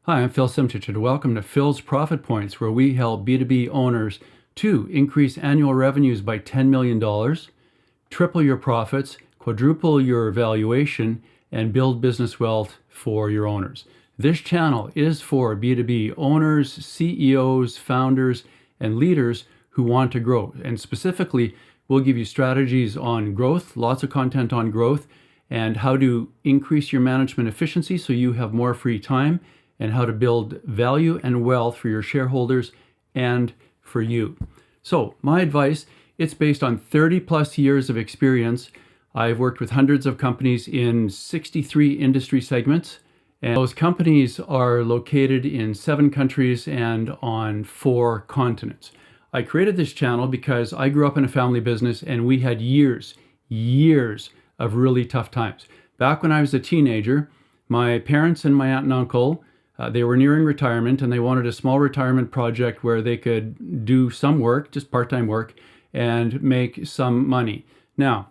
Hi, I'm Phil Simchich, and welcome to Phil's Profit Points, where we help B2B owners to increase annual revenues by $10 million, triple your profits, quadruple your valuation, and build business wealth for your owners. This channel is for B2B owners, CEOs, founders, and leaders who want to grow. And specifically, we'll give you strategies on growth, lots of content on growth, and how to increase your management efficiency so you have more free time, and how to build value and wealth for your shareholders and for you. So my advice, it's based on 30 plus years of experience. I've worked with hundreds of companies in 63 industry segments, and those companies are located in 7 countries and on 4 continents. I created this channel because I grew up in a family business and we had years of really tough times. Back when I was a teenager, my parents and my aunt and uncle, they were nearing retirement and they wanted a small retirement project where they could do some work, just part-time work, and make some money. Now,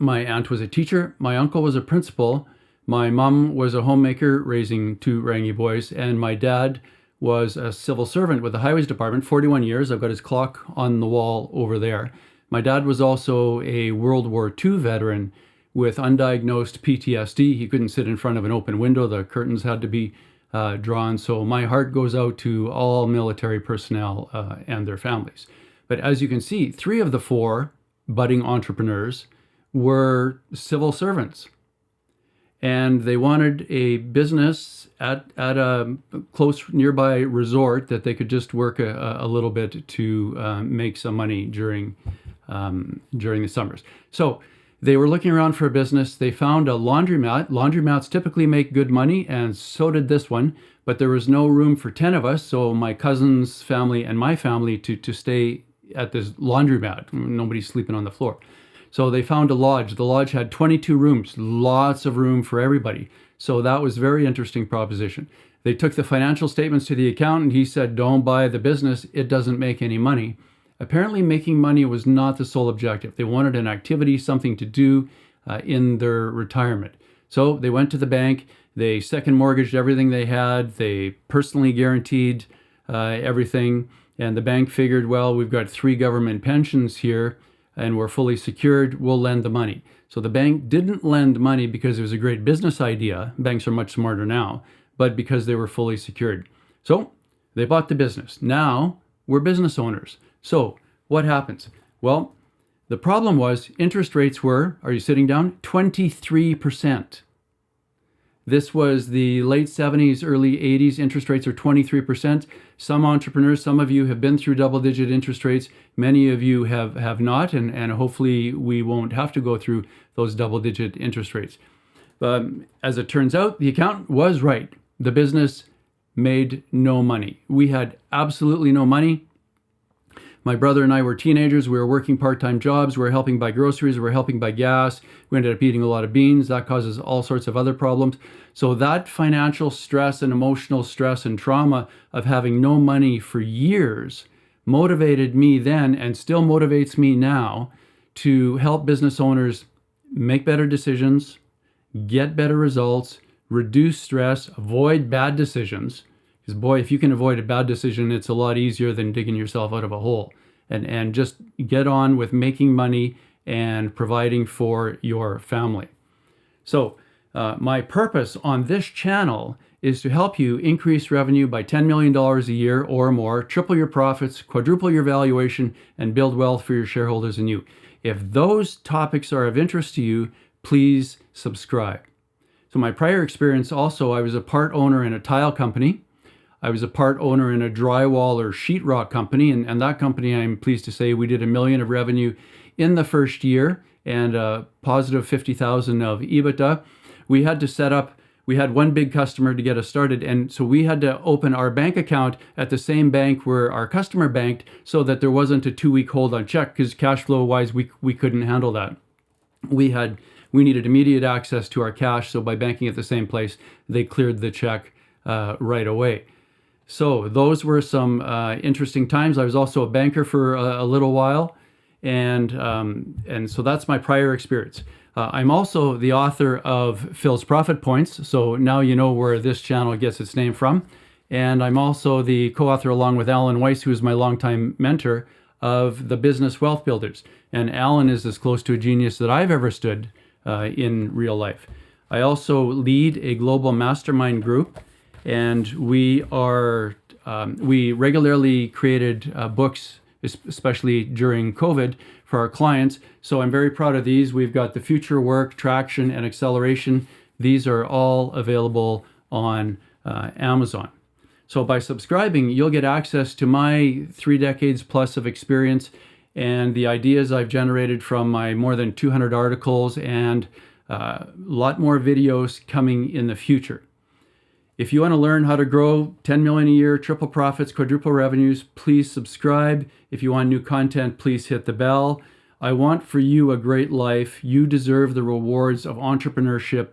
my aunt was a teacher, my uncle was a principal, my mom was a homemaker raising 2 rangy boys, and my dad was a civil servant with the highways department, 41 years. I've got his clock on the wall over there. My dad was also a World War II veteran with undiagnosed PTSD. He couldn't sit in front of an open window. The curtains had to be drawn. So my heart goes out to all military personnel and their families. But as you can see, 3 of the 4 budding entrepreneurs were civil servants. And they wanted a business at a close nearby resort that they could just work a little bit to make some money during the summers. So they were looking around for a business. They found a laundromat. Laundromats typically make good money, and so did this one. But there was no room for 10 of us, so my cousin's family and my family to stay at this laundromat. Nobody's sleeping on the floor. So they found a lodge. The lodge had 22 rooms, lots of room for everybody. So that was a very interesting proposition. They took the financial statements to the accountant. He said, don't buy the business. It doesn't make any money. Apparently making money was not the sole objective. They wanted an activity, something to do in their retirement. So they went to the bank, they second mortgaged everything they had, they personally guaranteed everything, and the bank figured, well, we've got 3 government pensions here and we're fully secured, we'll lend the money. So the bank didn't lend money because it was a great business idea. Banks are much smarter now, but because they were fully secured. So they bought the business. Now we're business owners. So what happens? Well, the problem was interest rates were, are you sitting down? 23%. This was the late 70s, early 80s. Interest rates are 23%. Some entrepreneurs, some of you have been through double-digit interest rates. Many of you have not, and hopefully we won't have to go through those double-digit interest rates. As it turns out, the accountant was right. The business made no money. We had absolutely no money. My brother and I were teenagers. We were working part-time jobs. We were helping buy groceries. We were helping buy gas. We ended up eating a lot of beans. That causes all sorts of other problems. So that financial stress and emotional stress and trauma of having no money for years motivated me then and still motivates me now to help business owners make better decisions, get better results, reduce stress, avoid bad decisions. Because boy, if you can avoid a bad decision, it's a lot easier than digging yourself out of a hole. And just get on with making money and providing for your family. So my purpose on this channel is to help you increase revenue by $10 million a year or more, triple your profits, quadruple your valuation, and build wealth for your shareholders and you. If those topics are of interest to you, please subscribe. So my prior experience also, I was a part owner in a tile company. I was a part owner in a drywall or sheetrock company, and that company, I'm pleased to say, we did $1 million of revenue in the first year and a positive 50,000 of EBITDA. We had to set up, we had one big customer to get us started, and so we had to open our bank account at the same bank where our customer banked so that there wasn't a 2-week hold on check, because cash flow wise, we couldn't handle that. We needed immediate access to our cash, so by banking at the same place, they cleared the check right away. So those were some interesting times. I was also a banker for a little while, and so that's my prior experience. I'm also the author of Phil's Profit Points, so now you know where this channel gets its name from. And I'm also the co-author, along with Alan Weiss, who is my longtime mentor, of the Business Wealth Builders. And Alan is as close to a genius that I've ever stood in real life. I also lead a global mastermind group, and we regularly created books, especially during COVID, for our clients. So I'm very proud of these. We've got the Future Work, Traction, and Acceleration. These are all available on Amazon. So by subscribing, you'll get access to my 3 decades plus of experience and the ideas I've generated from my more than 200 articles, and a lot more videos coming in the future. If you want to learn how to grow 10 million a year, triple profits, quadruple revenues, please subscribe. If you want new content, please hit the bell. I want for you a great life. You deserve the rewards of entrepreneurship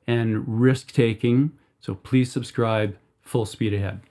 and risk taking. So please subscribe. Full speed ahead.